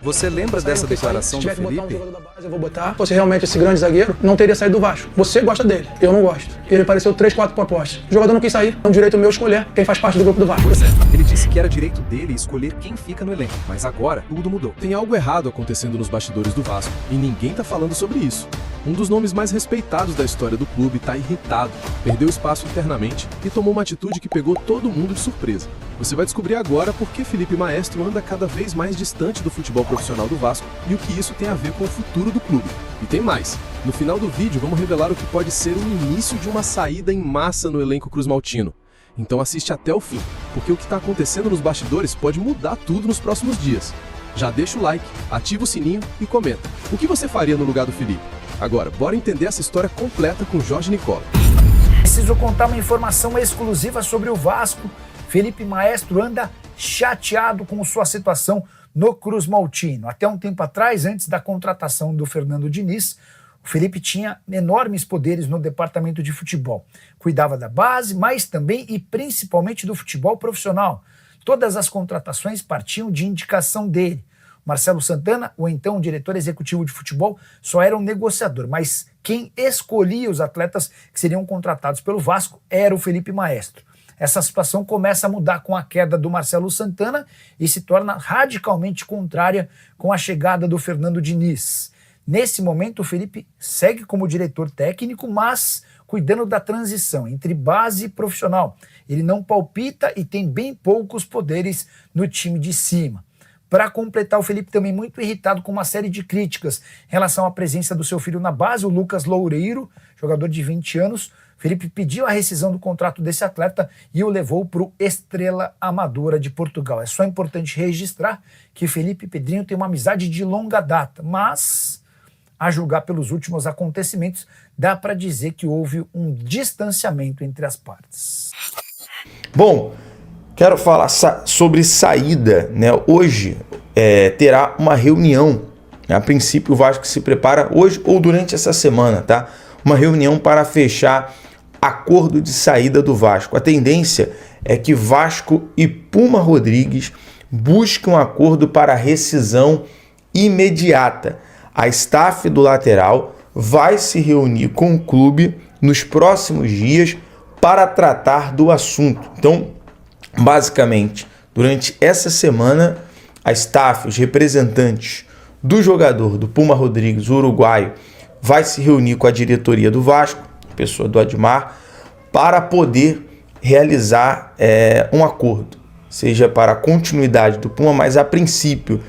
Você lembra dessa declaração do Se tiver que botar um Felipe? jogador da base, eu vou botar. Se fosse realmente esse grande zagueiro, não teria saído do Vasco. Você gosta dele, eu não gosto. Ele apareceu 3, 4 propostas. O jogador não quis sair, é um direito meu escolher quem faz parte do grupo do Vasco. Ele disse que era direito dele escolher quem fica no elenco, mas agora tudo mudou. Tem algo errado acontecendo nos bastidores do Vasco, e ninguém tá falando sobre isso. Um dos nomes mais respeitados da história do clube tá irritado, perdeu espaço internamente e tomou uma atitude que pegou todo mundo de surpresa. Você vai descobrir agora por que Felipe Maestro anda cada vez mais distante do futebol profissional do Vasco e o que isso tem a ver com o futuro do clube. E tem mais. No final do vídeo vamos revelar o que pode ser o início de uma saída em massa no elenco cruzmaltino. Então assiste até o fim, porque o que está acontecendo nos bastidores pode mudar tudo nos próximos dias. Já deixa o like, ativa o sininho e comenta. O que você faria no lugar do Felipe? Agora, bora entender essa história completa com Jorge Nicola. Preciso contar uma informação exclusiva sobre o Vasco. Felipe Maestro anda chateado com sua situação no Cruzmaltino. Até um tempo atrás, antes da contratação do Fernando Diniz, o Felipe tinha enormes poderes no departamento de futebol. Cuidava da base, mas também e principalmente do futebol profissional. Todas as contratações partiam de indicação dele. Marcelo Santana, ou então diretor executivo de futebol, só era um negociador, mas quem escolhia os atletas que seriam contratados pelo Vasco era o Felipe Maestro. Essa situação começa a mudar com a queda do Marcelo Santana e se torna radicalmente contrária com a chegada do Fernando Diniz. Nesse momento, o Felipe segue como diretor técnico, mas cuidando da transição entre base e profissional. Ele não palpita e tem bem poucos poderes no time de cima. Para completar, o Felipe também muito irritado com uma série de críticas em relação à presença do seu filho na base, o Lucas Loureiro, jogador de 20 anos. Felipe pediu a rescisão do contrato desse atleta e o levou para o Estrela Amadora de Portugal. É só importante registrar que Felipe e Pedrinho têm uma amizade de longa data, mas, a julgar pelos últimos acontecimentos, dá para dizer que houve um distanciamento entre as partes. Bom, quero falar sobre saída, né? Hoje terá uma reunião. A princípio o Vasco se prepara hoje ou durante essa semana, tá? Uma reunião para fechar acordo de saída do Vasco. A tendência é que Vasco e Puma Rodrigues busquem um acordo para rescisão imediata. A staff do lateral vai se reunir com o clube nos próximos dias para tratar do assunto. Então, basicamente, durante essa semana, a staff, os representantes do jogador, do Puma Rodrigues, o uruguaio, vai se reunir com a diretoria do Vasco, pessoa do Admar, para poder realizar um acordo, seja para a continuidade do Puma, mas a princípio,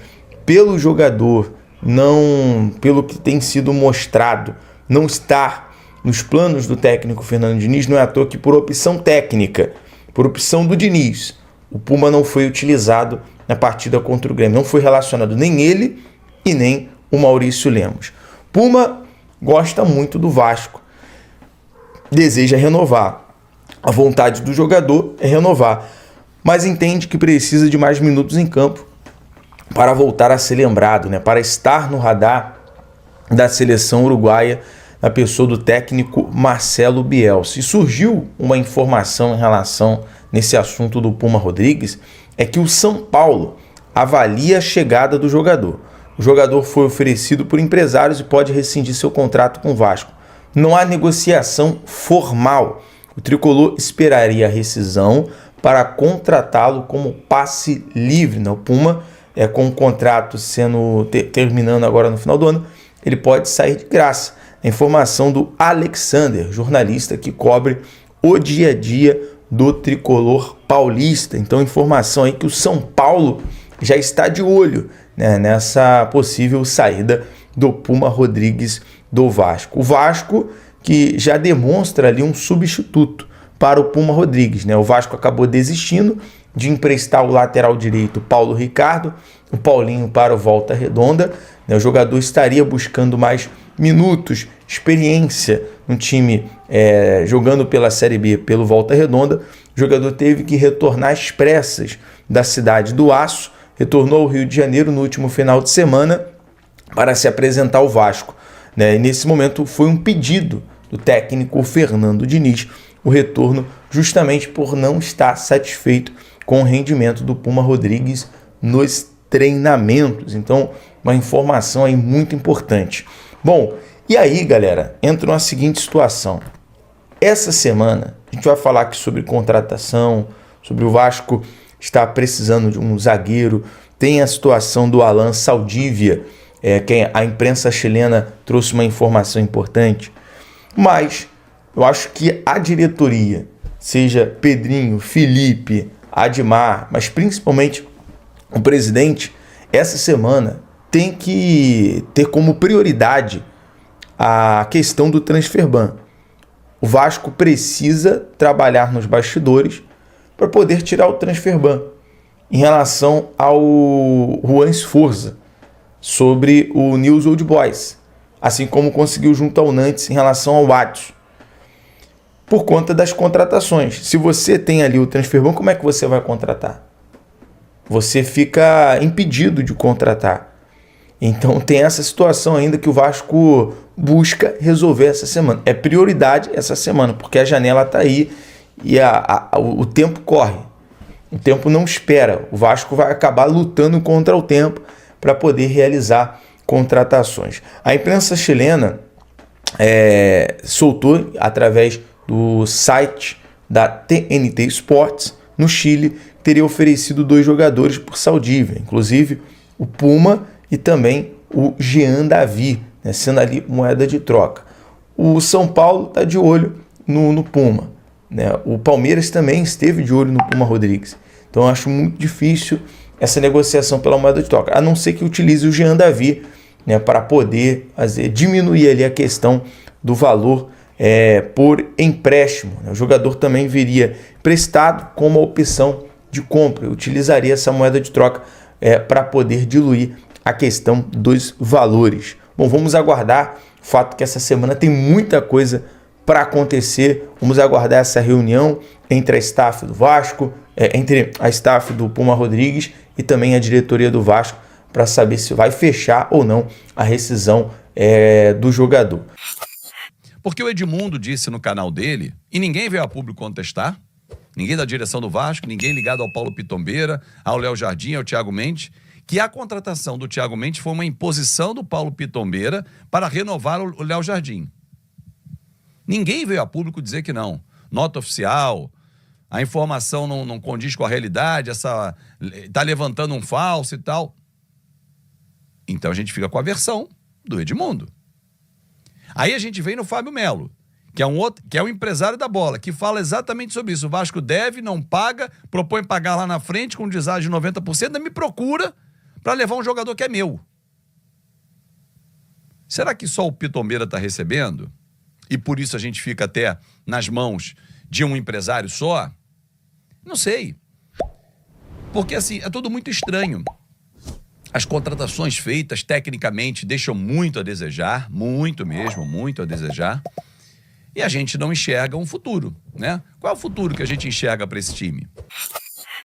pelo jogador, não pelo que tem sido mostrado, não estar nos planos do técnico Fernando Diniz, não é à toa que por opção técnica, por opção do Diniz, o Puma não foi utilizado na partida contra o Grêmio. Não foi relacionado nem ele e nem o Maurício Lemos. Puma gosta muito do Vasco, deseja renovar. A vontade do jogador é renovar, mas entende que precisa de mais minutos em campo para voltar a ser lembrado, né? Para estar no radar da seleção uruguaia, na pessoa do técnico Marcelo Bielsa. E surgiu uma informação em relação nesse assunto do Puma Rodrigues, é que o São Paulo avalia a chegada do jogador. O jogador foi oferecido por empresários e pode rescindir seu contrato com o Vasco. Não há negociação formal. O tricolor esperaria a rescisão para contratá-lo como passe livre. O Puma, com o contrato terminando agora no final do ano, ele pode sair de graça. A informação do Alexander, jornalista que cobre o dia a dia do tricolor paulista. Então, informação aí que o São Paulo já está de olho, né, nessa possível saída do Puma Rodrigues do Vasco. O Vasco que já demonstra ali um substituto para o Puma Rodrigues, né? O Vasco acabou desistindo de emprestar o lateral direito Paulo Ricardo, o Paulinho para o Volta Redonda, né? O jogador estaria buscando mais minutos, experiência no time jogando pela Série B, pelo Volta Redonda. O jogador teve que retornar às pressas da cidade do Aço, retornou ao Rio de Janeiro no último final de semana para se apresentar ao Vasco, né? E nesse momento foi um pedido do técnico Fernando Diniz, o retorno justamente por não estar satisfeito com o rendimento do Puma Rodrigues no treinamentos. Então, uma informação aí muito importante. Bom, e aí, galera, entra uma seguinte situação. Essa semana, a gente vai falar aqui sobre contratação, sobre o Vasco estar precisando de um zagueiro. Tem a situação do Alan Saldívia, que a imprensa chilena trouxe uma informação importante. Mas eu acho que a diretoria, seja Pedrinho, Felipe, Admar, mas principalmente o presidente, essa semana tem que ter como prioridade a questão do transfer ban. O Vasco precisa trabalhar nos bastidores para poder tirar o transfer ban em relação ao Juan Sforza sobre o News Old Boys, assim como conseguiu junto ao Nantes em relação ao Watson, por conta das contratações. Se você tem ali o transfer ban, como é que você vai contratar? Você fica impedido de contratar. Então tem essa situação ainda que o Vasco busca resolver essa semana. É prioridade essa semana, porque a janela está aí e o tempo corre. O tempo não espera. O Vasco vai acabar lutando contra o tempo para poder realizar contratações. A imprensa chilena soltou através do site da TNT Sports no Chile, teria oferecido 2 jogadores por Saldívia, inclusive o Puma e também o Jean Davi, né, sendo ali moeda de troca. O São Paulo está de olho no Puma, né? O Palmeiras também esteve de olho no Puma Rodrigues. Então eu acho muito difícil essa negociação pela moeda de troca, a não ser que utilize o Jean Davi, né, para poder diminuir ali a questão do valor por empréstimo. O jogador também viria emprestado com uma opção de compra. Eu utilizaria essa moeda de troca para poder diluir a questão dos valores. Bom, vamos aguardar. O fato que essa semana tem muita coisa para acontecer. Vamos aguardar essa reunião entre a staff do Vasco, entre a staff do Puma Rodrigues e também a diretoria do Vasco, para saber se vai fechar ou não a rescisão do jogador. Porque o Edmundo disse no canal dele, e ninguém veio a público contestar, ninguém da direção do Vasco, ninguém ligado ao Paulo Pitombeira, ao Léo Jardim, ao Thiago Mendes, que a contratação do Thiago Mendes foi uma imposição do Paulo Pitombeira para renovar o Léo Jardim. Ninguém veio a público dizer que não. Nota oficial, a informação não condiz com a realidade, está levantando um falso e tal. Então a gente fica com a versão do Edmundo. Aí a gente vem no Fábio Melo, que é um empresário da bola, que fala exatamente sobre isso. O Vasco deve, não paga, propõe pagar lá na frente com um deságio de 90%, ainda me procura para levar um jogador que é meu. Será que só o Pitombeira está recebendo? E por isso a gente fica até nas mãos de um empresário só? Não sei. Porque assim, é tudo muito estranho. As contratações feitas, tecnicamente, deixam muito a desejar, muito mesmo, muito a desejar. E a gente não enxerga um futuro, né? Qual é o futuro que a gente enxerga para esse time?